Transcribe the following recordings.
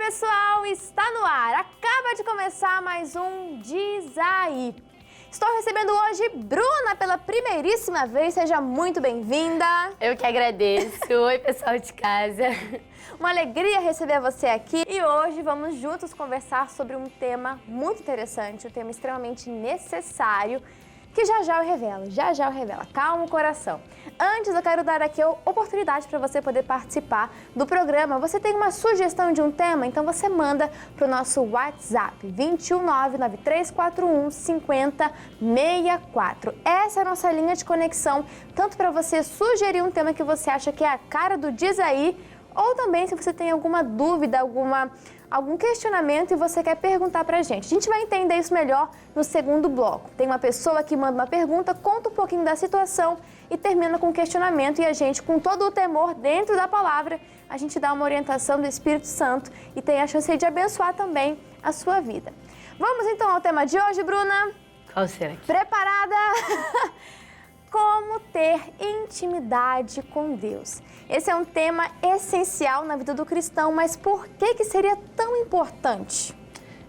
pessoal, está no ar. Acaba de começar mais um Diz Aí. Estou recebendo hoje Bruna pela primeiríssima vez. Seja muito bem-vinda. Eu que agradeço. Oi, pessoal de casa. Uma alegria receber você aqui. E hoje vamos juntos conversar sobre um tema muito interessante, um tema extremamente necessário, que já eu revelo, já eu revelo. Calma o coração. Antes, eu quero dar aqui a oportunidade para você poder participar do programa. Você tem uma sugestão de um tema? Então você manda para o nosso WhatsApp, 21993415064. Essa é a nossa linha de conexão, tanto para você sugerir um tema que você acha que é a cara do Diz Aí, ou também se você tem alguma dúvida, algum questionamento e você quer perguntar pra gente. A gente vai entender isso melhor no segundo bloco. Tem uma pessoa que manda uma pergunta, conta um pouquinho da situação e termina com um questionamento, e a gente, com todo o temor dentro da palavra, a gente dá uma orientação do Espírito Santo e tem a chance de abençoar também a sua vida. Vamos então ao tema de hoje, Bruna? Qual será? Preparada? Como ter intimidade com Deus. Esse é um tema essencial na vida do cristão, mas por que seria tão importante?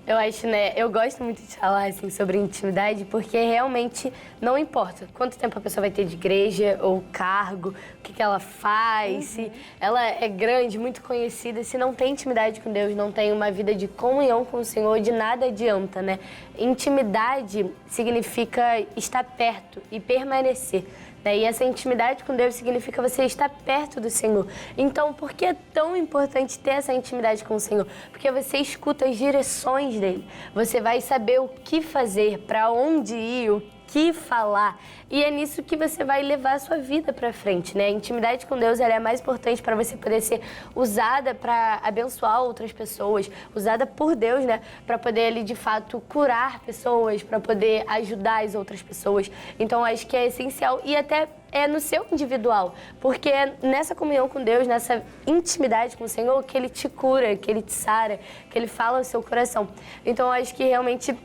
Eu acho, eu gosto muito de falar assim, sobre intimidade, porque realmente não importa quanto tempo a pessoa vai ter de igreja ou cargo, o que ela faz, se ela é grande, muito conhecida, se não tem intimidade com Deus, não tem uma vida de comunhão com o Senhor, de nada adianta, né? Intimidade significa estar perto e permanecer. E essa intimidade com Deus significa você estar perto do Senhor. Então, por que é tão importante ter essa intimidade com o Senhor? Porque você escuta as direções dele. Você vai saber o que fazer, para onde ir, o que falar. E é nisso que você vai levar a sua vida para frente, né? A intimidade com Deus, ela é a mais importante para você poder ser usada para abençoar outras pessoas, usada por Deus, né? Para poder, ele, de fato, curar pessoas, para poder ajudar as outras pessoas. Então, acho que é essencial e até é no seu individual, porque é nessa comunhão com Deus, nessa intimidade com o Senhor, que ele te cura, que ele te sara, que ele fala ao seu coração. Então, acho que realmente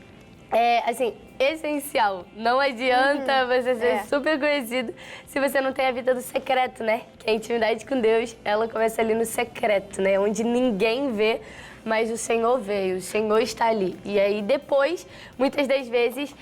é, assim, essencial. Não adianta você ser super conhecido se você não tem a vida do secreto, né? Que a intimidade com Deus, ela começa ali no secreto, né? Onde ninguém vê, mas o Senhor vê, o Senhor está ali. E aí depois, muitas das vezes,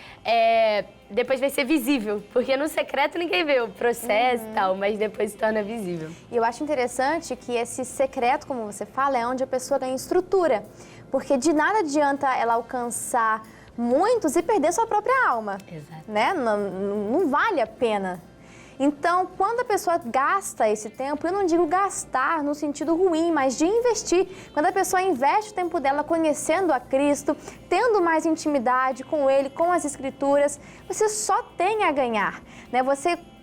depois vai ser visível, porque no secreto ninguém vê o processo e tal, mas depois se torna visível. E eu acho interessante que esse secreto, como você fala, é onde a pessoa ganha estrutura, porque de nada adianta ela alcançar muitos e perder sua própria alma. Exato. Né? Não vale a pena. Então, quando a pessoa gasta esse tempo, eu não digo gastar no sentido ruim, mas de investir. Quando a pessoa investe o tempo dela conhecendo a Cristo, tendo mais intimidade com Ele, com as Escrituras, você só tem a ganhar, né?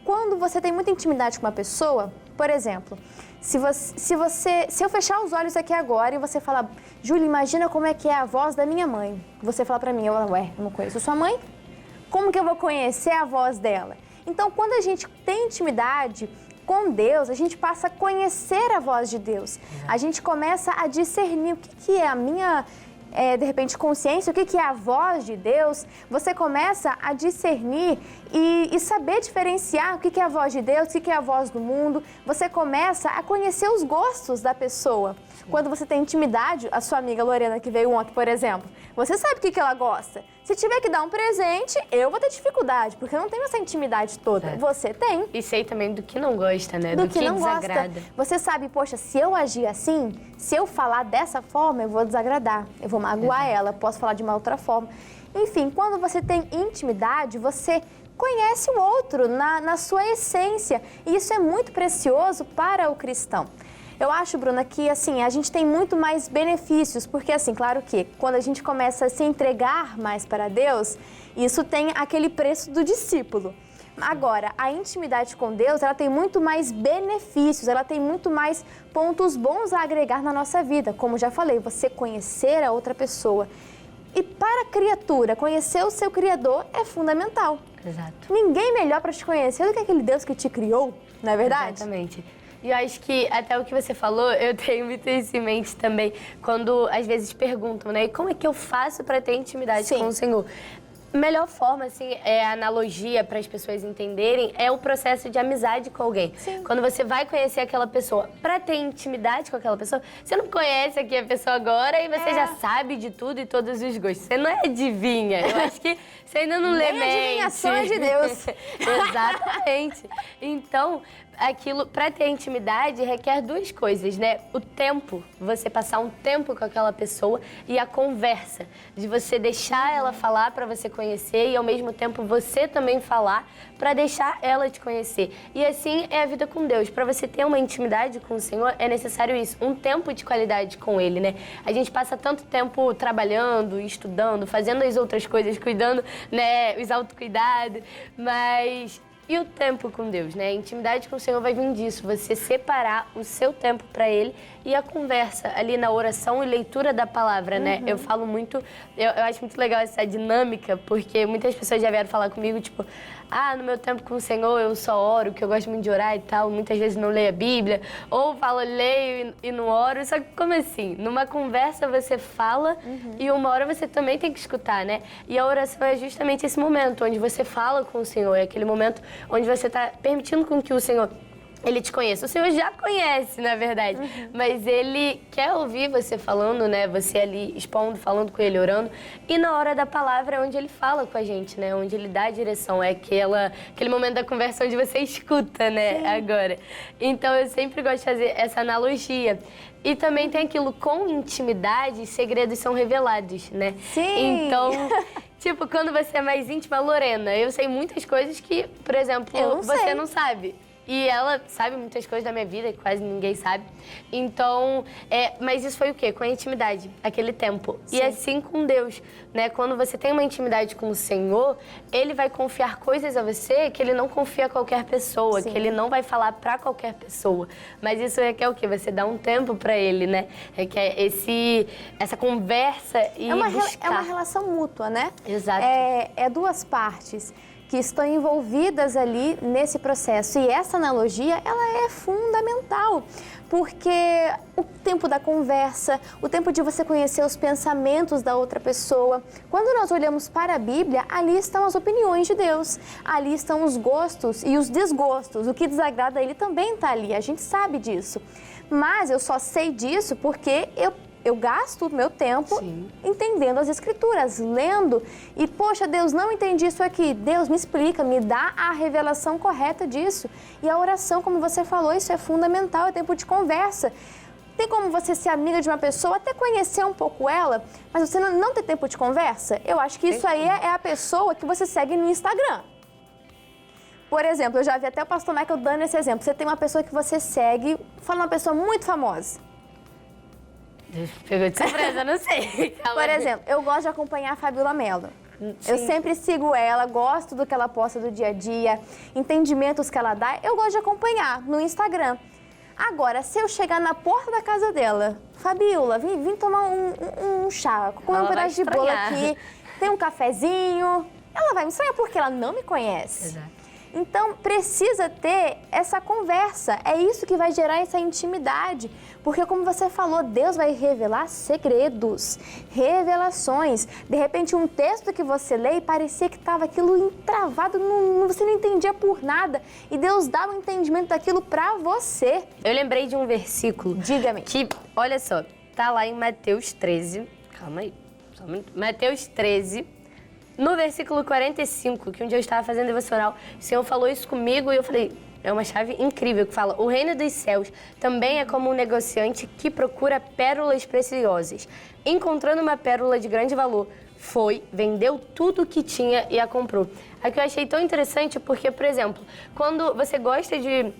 Quando você tem muita intimidade com uma pessoa, por exemplo, se eu fechar os olhos aqui agora e você falar, Júlia, imagina como é que é a voz da minha mãe. Você fala pra mim, eu não conheço sua mãe? Como que eu vou conhecer a voz dela? Então, quando a gente tem intimidade com Deus, a gente passa a conhecer a voz de Deus. A gente começa a discernir o que é a minha, de repente, consciência, o que é a voz de Deus. Você começa a discernir e saber diferenciar o que é a voz de Deus, o que é a voz do mundo. Você começa a conhecer os gostos da pessoa. Quando você tem intimidade, a sua amiga Lorena, que veio ontem, por exemplo, você sabe o que ela gosta. Se tiver que dar um presente, eu vou ter dificuldade, porque eu não tenho essa intimidade toda. Certo. Você tem. E sei também do que não gosta, né? Do que não desagrada. Gosta. Você sabe, poxa, se eu agir assim, se eu falar dessa forma, eu vou desagradar, eu vou magoar ela, posso falar de uma outra forma. Enfim, quando você tem intimidade, você conhece o outro na sua essência. E isso é muito precioso para o cristão. Eu acho, Bruna, que assim, a gente tem muito mais benefícios, porque assim, claro que quando a gente começa a se entregar mais para Deus, isso tem aquele preço do discípulo. Agora, a intimidade com Deus, ela tem muito mais benefícios, ela tem muito mais pontos bons a agregar na nossa vida. Como já falei, você conhecer a outra pessoa. E para a criatura, conhecer o seu Criador é fundamental. Exato. Ninguém melhor para te conhecer do que aquele Deus que te criou, não é verdade? Exatamente. E eu acho que até o que você falou, eu tenho muito isso em mente também, quando às vezes perguntam, né? E como é que eu faço para ter intimidade com o Senhor? melhor forma, assim, a analogia para as pessoas entenderem é o processo de amizade com alguém. Sim. Quando você vai conhecer aquela pessoa, para ter intimidade com aquela pessoa, você não conhece aqui a pessoa agora e você já sabe de tudo e todos os gostos. Você não é adivinha. Eu acho que você ainda não lê mente. Adivinhação é de Deus. Exatamente. Então, aquilo, para ter intimidade, requer duas coisas, né? O tempo, você passar um tempo com aquela pessoa, e a conversa, de você deixar ela falar para você conhecer e ao mesmo tempo você também falar para deixar ela te conhecer. E assim é a vida com Deus. Para você ter uma intimidade com o Senhor, é necessário isso, um tempo de qualidade com Ele, né? A gente passa tanto tempo trabalhando, estudando, fazendo as outras coisas, cuidando, né, os autocuidados, mas e o tempo com Deus, né? A intimidade com o Senhor vai vir disso, você separar o seu tempo para Ele e a conversa ali na oração e leitura da palavra, né? Eu falo muito, eu acho muito legal essa dinâmica, porque muitas pessoas já vieram falar comigo, tipo, no meu tempo com o Senhor eu só oro, que eu gosto muito de orar e tal, muitas vezes não leio a Bíblia, ou falo, leio e não oro, só que como assim? Numa conversa você fala e uma hora você também tem que escutar, né? E a oração é justamente esse momento, onde você fala com o Senhor, é aquele momento onde você está permitindo com que o Senhor, Ele te conheça. O Senhor já conhece, na verdade, mas Ele quer ouvir você falando, né? Você ali expondo, falando com Ele, orando. E na hora da palavra é onde Ele fala com a gente, né? Onde Ele dá a direção. É aquele momento da conversa onde você escuta, né? Sim. Agora. Então, eu sempre gosto de fazer essa analogia. E também tem aquilo, com intimidade, segredos são revelados, né? Sim! Então, tipo, quando você é mais íntima, Lorena, eu sei muitas coisas que, por exemplo, você não sabe. E ela sabe muitas coisas da minha vida, que quase ninguém sabe. Então, mas isso foi o quê? Com a intimidade, aquele tempo. Sim. E assim com Deus, né? Quando você tem uma intimidade com o Senhor, Ele vai confiar coisas a você que Ele não confia a qualquer pessoa, Sim. que Ele não vai falar pra qualquer pessoa. Mas isso requer o quê? Você dá um tempo pra Ele, né? Requer essa conversa e buscar. É uma relação mútua, né? Exato. É duas partes que estão envolvidas ali nesse processo. E essa analogia, ela é fundamental, porque o tempo da conversa, o tempo de você conhecer os pensamentos da outra pessoa. Quando nós olhamos para a Bíblia, ali estão as opiniões de Deus, ali estão os gostos e os desgostos. O que desagrada a Ele também está ali, a gente sabe disso. Mas eu só sei disso porque eu gasto o meu tempo Sim. entendendo as Escrituras, lendo. E, poxa, Deus, não entendi isso aqui. Deus, me explica, me dá a revelação correta disso. E a oração, como você falou, isso é fundamental, é tempo de conversa. Tem como você ser amiga de uma pessoa, até conhecer um pouco ela, mas você não ter tempo de conversa? Eu acho que isso aí é a pessoa que você segue no Instagram. Por exemplo, eu já vi até o pastor Michael dando esse exemplo. Você tem uma pessoa que você segue, fala uma pessoa muito famosa. Pegou de surpresa, não sei. Por exemplo, eu gosto de acompanhar a Fabiola Mello. Sim. Eu sempre sigo ela, gosto do que ela posta do dia a dia, entendimentos que ela dá, eu gosto de acompanhar no Instagram. Agora, se eu chegar na porta da casa dela, Fabiola, vim tomar um chá, comer um pedaço de bolo aqui, tem um cafezinho, ela vai me estranhar porque ela não me conhece. Exato. Então, precisa ter essa conversa, é isso que vai gerar essa intimidade, porque como você falou, Deus vai revelar segredos, revelações. De repente, um texto que você lê e parecia que estava aquilo entravado, você não entendia por nada, e Deus dá um entendimento daquilo para você. Eu lembrei de um versículo. Diga-me. Que, olha só, tá lá em Mateus 13, calma aí, só um minuto. Mateus 13, no versículo 45, que um dia eu estava fazendo devocional, o Senhor falou isso comigo e eu falei, é uma chave incrível, que fala, o reino dos céus também é como um negociante que procura pérolas preciosas. Encontrando uma pérola de grande valor, vendeu tudo o que tinha e a comprou. Aqui eu achei tão interessante porque, por exemplo, quando você gosta de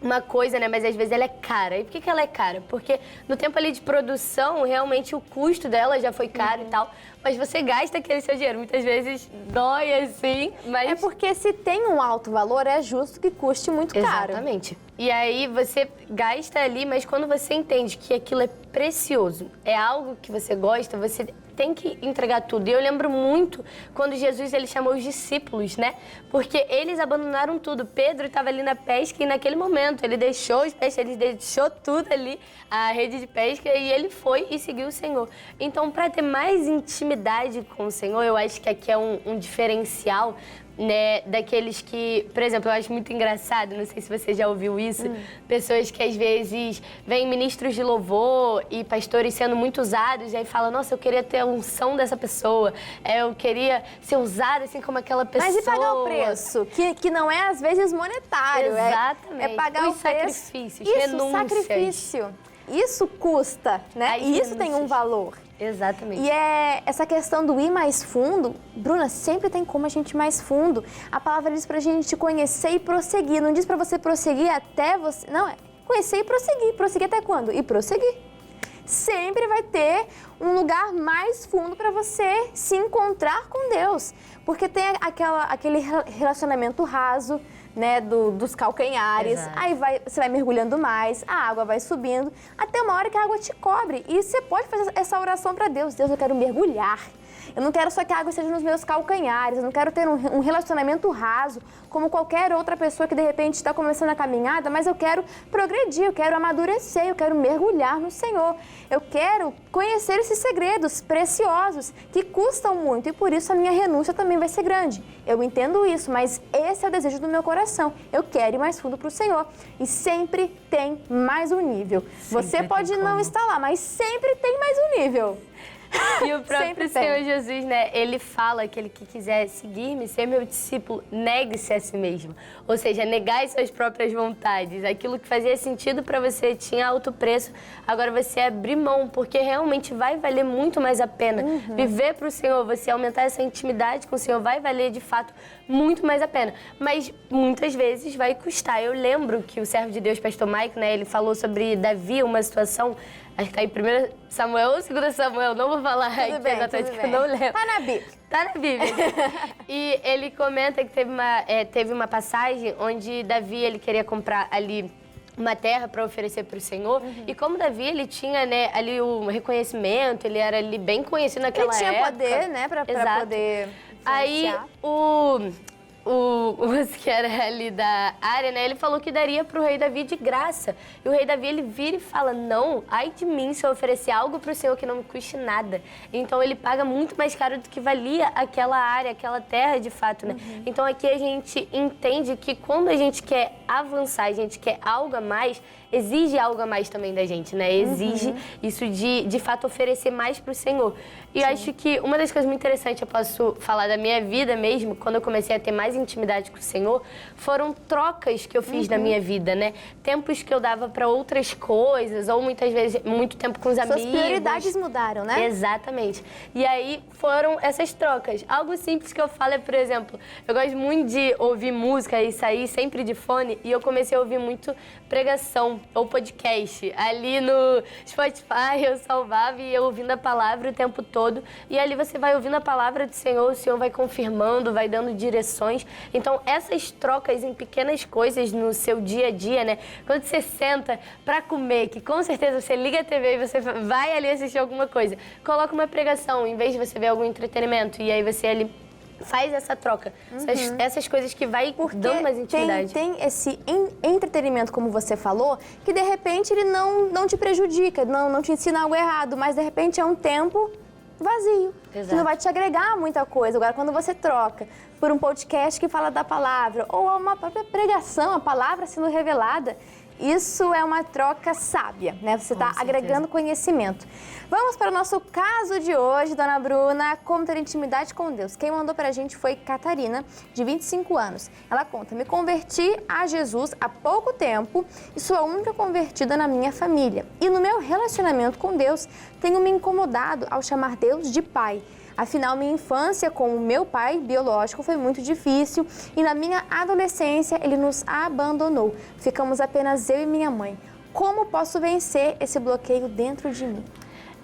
uma coisa, né, mas às vezes ela é cara. E por que ela é cara? Porque no tempo ali de produção, realmente o custo dela já foi caro e tal, mas você gasta aquele seu dinheiro. Muitas vezes dói assim, mas... É porque se tem um alto valor, é justo que custe muito caro. Exatamente. E aí você gasta ali, mas quando você entende que aquilo é precioso, é algo que você gosta, você tem que entregar tudo. E eu lembro muito quando Jesus ele chamou os discípulos, né? Porque eles abandonaram tudo. Pedro estava ali na pesca e naquele momento ele deixou os peixes, ele deixou tudo ali, a rede de pesca, e ele foi e seguiu o Senhor. Então, para ter mais intimidade com o Senhor, eu acho que aqui é um diferencial, né, daqueles que, por exemplo, eu acho muito engraçado, não sei se você já ouviu isso, pessoas que às vezes vêm ministros de louvor e pastores sendo muito usados, e aí falam, nossa, eu queria ter a unção dessa pessoa, eu queria ser usada assim como aquela pessoa. Mas e pagar o preço? Que não é às vezes monetário. Exatamente. É pagar os o preço. Sacrifícios, Isso, renúncias. sacrifício. Isso custa, né? E isso tem um valor. Exatamente. E é essa questão do ir mais fundo, Bruna, sempre tem como a gente ir mais fundo. A palavra diz pra gente conhecer e prosseguir. Não diz pra você prosseguir até você... Não, é conhecer e prosseguir. Prosseguir até quando? E prosseguir. Sempre vai ter um lugar mais fundo para você se encontrar com Deus. Porque tem aquele relacionamento raso, né, dos calcanhares. Exato. Aí você vai mergulhando mais, a água vai subindo, até uma hora que a água te cobre. E você pode fazer essa oração para Deus. Deus, eu quero mergulhar. Eu não quero só que a água esteja nos meus calcanhares, eu não quero ter um relacionamento raso, como qualquer outra pessoa que de repente está começando a caminhada, mas eu quero progredir, eu quero amadurecer, eu quero mergulhar no Senhor. Eu quero conhecer esses segredos preciosos que custam muito e por isso a minha renúncia também vai ser grande. Eu entendo isso, mas esse é o desejo do meu coração. Eu quero ir mais fundo para o Senhor. E sempre tem mais um nível. Você pode não estar lá, mas sempre tem mais um nível. E o próprio Senhor Jesus, né, ele fala que aquele que quiser seguir-me, ser meu discípulo, negue-se a si mesmo. Ou seja, negar as suas próprias vontades. Aquilo que fazia sentido para você, tinha alto preço, agora você abrir mão, porque realmente vai valer muito mais a pena. Viver para o Senhor, você aumentar essa intimidade com o Senhor, vai valer de fato muito mais a pena. Mas muitas vezes vai custar. Eu lembro que o servo de Deus, pastor Mike, né, ele falou sobre Davi, uma situação... Acho que tá em 1 Samuel ou 2 Samuel, não vou falar tudo bem, exatamente, porque eu não lembro. Tá na Bíblia. Tá na Bíblia. E ele comenta que teve uma passagem onde Davi ele queria comprar ali uma terra para oferecer para o Senhor. E como Davi, ele tinha, né, ali o reconhecimento, ele era ali bem conhecido naquela época. Ele tinha poder, né, para poder Aí o que era ali da área, né, ele falou que daria pro rei Davi de graça. E o rei Davi, ele vira e fala, não, ai de mim se eu oferecer algo pro Senhor que não me custe nada. Então ele paga muito mais caro do que valia aquela área, aquela terra de fato, né? Então aqui a gente entende que quando a gente quer avançar, a gente quer algo a mais, exige algo a mais também da gente, né? Exige isso de fato oferecer mais pro Senhor. E eu acho que uma das coisas muito interessantes, eu posso falar da minha vida mesmo, quando eu comecei a ter mais intimidade com o Senhor, foram trocas que eu fiz na minha vida, né? Tempos que eu dava para outras coisas, ou muitas vezes, muito tempo com os amigos. Suas prioridades mudaram, né? Exatamente. E aí foram essas trocas. Algo simples que eu falo é, por exemplo, eu gosto muito de ouvir música e sair sempre de fone, e eu comecei a ouvir muito pregação ou podcast. Ali no Spotify eu salvava e ia ouvindo a palavra o tempo todo. E ali você vai ouvindo a palavra do Senhor, o Senhor vai confirmando, vai dando direções. Então essas trocas em pequenas coisas no seu dia a dia, né? Quando você senta pra comer, que com certeza você liga a TV e você vai ali assistir alguma coisa, coloca uma pregação em vez de você ver algum entretenimento, e aí você ali faz essa troca. Essas coisas que vai dando mais intimidade. Tem esse entretenimento, como você falou, que de repente ele não te prejudica, não te ensina algo errado, mas de repente é um tempo vazio, que não vai te agregar muita coisa. Agora, quando você troca por um podcast que fala da palavra, ou uma própria pregação, a palavra sendo revelada, isso é uma troca sábia, né? Você está agregando conhecimento. Vamos para o nosso caso de hoje, dona Bruna, como ter intimidade com Deus. Quem mandou para a gente foi Catarina, de 25 anos. Ela conta, me converti a Jesus há pouco tempo e sou a única convertida na minha família. E no meu relacionamento com Deus, tenho me incomodado ao chamar Deus de Pai. Afinal, minha infância com o meu pai biológico foi muito difícil e na minha adolescência ele nos abandonou. Ficamos apenas eu e minha mãe. Como posso vencer esse bloqueio dentro de mim?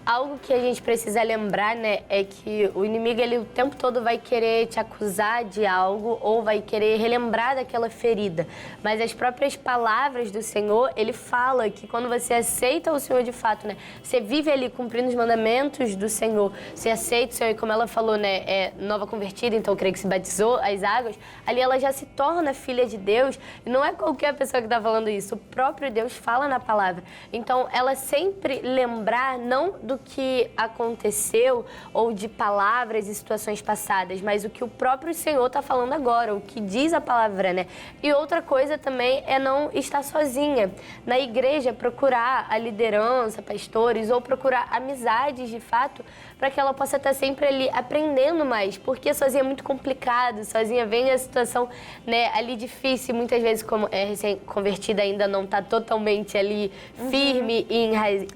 algo que a gente precisa lembrar, né, é que o inimigo, ele o tempo todo vai querer te acusar de algo ou vai querer relembrar daquela ferida. Mas as próprias palavras do Senhor, ele fala que quando você aceita o Senhor de fato, né, você vive ali cumprindo os mandamentos do Senhor, você aceita o Senhor, e como ela falou, né, é nova convertida, então eu creio que se batizou as águas, ali ela já se torna filha de Deus, e não é qualquer pessoa que está falando isso, o próprio Deus fala na palavra. Então, ela sempre lembrar não do que aconteceu ou de palavras e situações passadas, mas o que o próprio Senhor está falando agora, o que diz a palavra, né? E outra coisa também é não estar sozinha. Na igreja, procurar a liderança, pastores, ou procurar amizades de fato, para que ela possa estar sempre ali aprendendo mais, porque sozinha é muito complicado, sozinha vem a situação, né, ali difícil, muitas vezes como é recém-convertida ainda não está totalmente ali firme e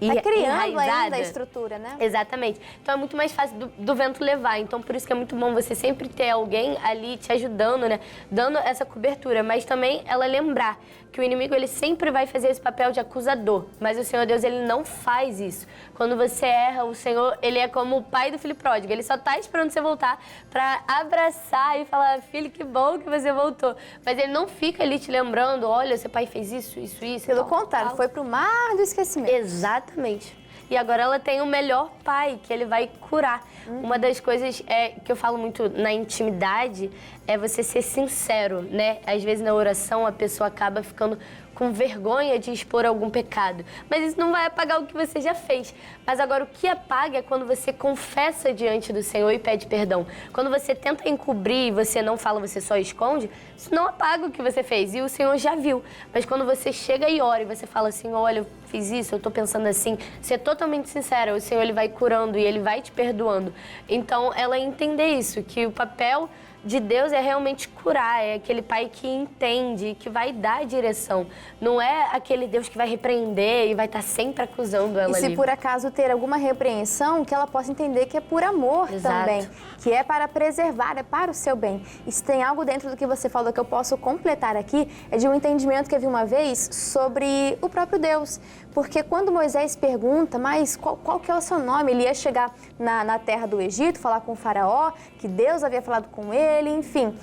Tá criando enraizada. ainda a estrutura, né? Exatamente. Então é muito mais fácil do vento levar. Então por isso que é muito bom você sempre ter alguém ali te ajudando, né, dando essa cobertura, mas também ela lembrar que o inimigo, ele sempre vai fazer esse papel de acusador, mas o Senhor Deus, ele não faz isso. Quando você erra, o Senhor, ele é como o pai do filho pródigo, ele só tá esperando você voltar para abraçar e falar, filho, que bom que você voltou. Mas ele não fica ali te lembrando, olha, seu pai fez isso. Pelo contrário, foi pro mar do esquecimento. Exatamente. E agora ela tem o melhor pai, que ele vai curar. Uma das coisas que eu falo muito na intimidade é você ser sincero, né? Às vezes na oração a pessoa acaba ficando com vergonha de expor algum pecado. Mas isso não vai apagar o que você já fez. Mas agora o que apaga é quando você confessa diante do Senhor e pede perdão. Quando você tenta encobrir e você não fala, você só esconde, isso não apaga o que você fez. E o Senhor já viu. Mas quando você chega e ora e você fala assim, olha, eu fiz isso, eu tô pensando assim, ser totalmente sincera, o Senhor, ele vai curando e ele vai te perdoando. Então, ela entender isso, que o papel de Deus é realmente curar, é aquele pai que entende, que vai dar direção. Não é aquele Deus que vai repreender e vai estar sempre acusando ela ali. E se por acaso ter alguma repreensão, que ela possa entender que é por amor também, que é para preservar, é para o seu bem. E se tem algo dentro do que você falou que eu posso completar aqui, é de um entendimento que eu vi uma vez sobre o próprio Deus. Porque quando Moisés pergunta, mas qual que é o seu nome? Ele ia chegar na terra do Egito, falar com o faraó, que Deus havia falado com ele, enfim.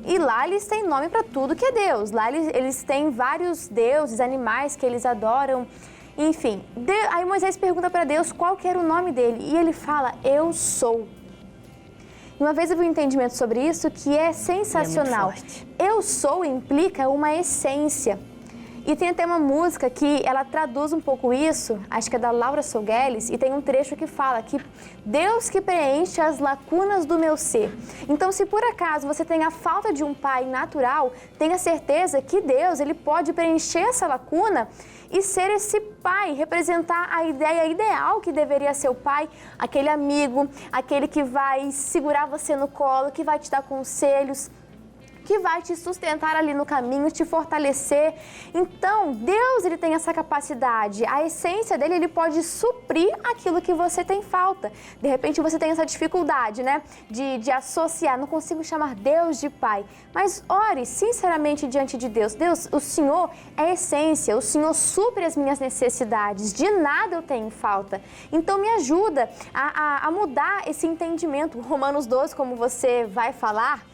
E lá eles têm nome para tudo que é Deus. Lá eles têm vários deuses, animais que eles adoram. Enfim, aí Moisés pergunta para Deus qual que era o nome dele. E ele fala, eu sou. E uma vez eu vi um entendimento sobre isso que é sensacional. É muito forte. Eu sou implica uma essência. E tem até uma música que ela traduz um pouco isso, acho que é da Laura Sogueles, e tem um trecho que fala que Deus que preenche as lacunas do meu ser. Então, se por acaso você tem a falta de um pai natural, tenha certeza que Deus, ele pode preencher essa lacuna e ser esse pai, representar a ideia ideal que deveria ser o pai, aquele amigo, aquele que vai segurar você no colo, que vai te dar conselhos, que vai te sustentar ali no caminho, te fortalecer. Então, Deus, ele tem essa capacidade. A essência dele, ele pode suprir aquilo que você tem falta. De repente, você tem essa dificuldade, né? De associar. Não consigo chamar Deus de Pai. Mas ore sinceramente diante de Deus. Deus, o Senhor é essência. O Senhor supre as minhas necessidades. De nada eu tenho falta. Então, me ajuda a mudar esse entendimento. Romanos 12, como você vai falar...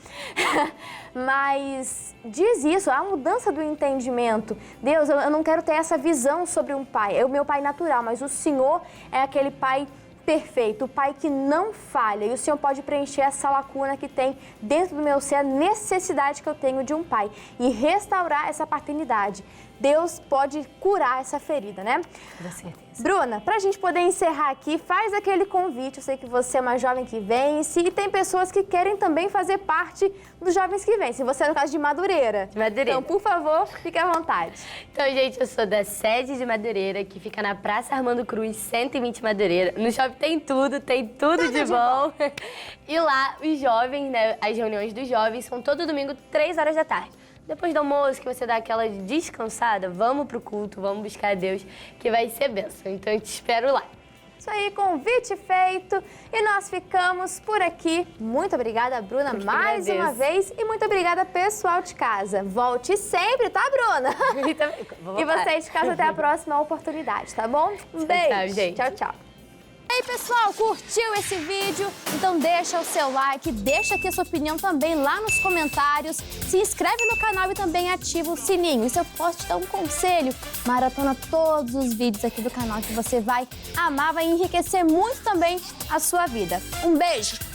Mas diz isso, a mudança do entendimento. Deus, eu não quero ter essa visão sobre um pai, é o meu pai natural, mas o Senhor é aquele pai perfeito, o pai que não falha. E o Senhor pode preencher essa lacuna que tem dentro do meu ser, a necessidade que eu tenho de um pai e restaurar essa paternidade. Deus pode curar essa ferida, né? Com certeza. Bruna, pra gente poder encerrar aqui, faz aquele convite. Eu sei que você é uma jovem que vence e tem pessoas que querem também fazer parte dos jovens que vencem. Você é no caso de Madureira. De Madureira. Então, por favor, fique à vontade. Então, gente, eu sou da sede de Madureira, que fica na Praça Armando Cruz, 120 Madureira. No shopping tem tudo de bom. E lá, os jovens, né, as reuniões dos jovens são todo domingo, 3 horas da tarde. Depois do almoço, que você dá aquela descansada, vamos pro culto, vamos buscar a Deus, que vai ser bênção. Então, eu te espero lá. Isso aí, convite feito. E nós ficamos por aqui. Muito obrigada, Bruna, mais uma vez. E muito obrigada, pessoal de casa. Volte sempre, tá, Bruna? E vocês de casa, até a próxima oportunidade, tá bom? Um beijo. Tchau, gente. Tchau, tchau. aí, pessoal, curtiu esse vídeo? Então deixa o seu like, deixa aqui a sua opinião também lá nos comentários. Se inscreve no canal e também ativa o sininho. E se eu posso te dar um conselho, maratona todos os vídeos aqui do canal que você vai amar, vai enriquecer muito também a sua vida. Um beijo!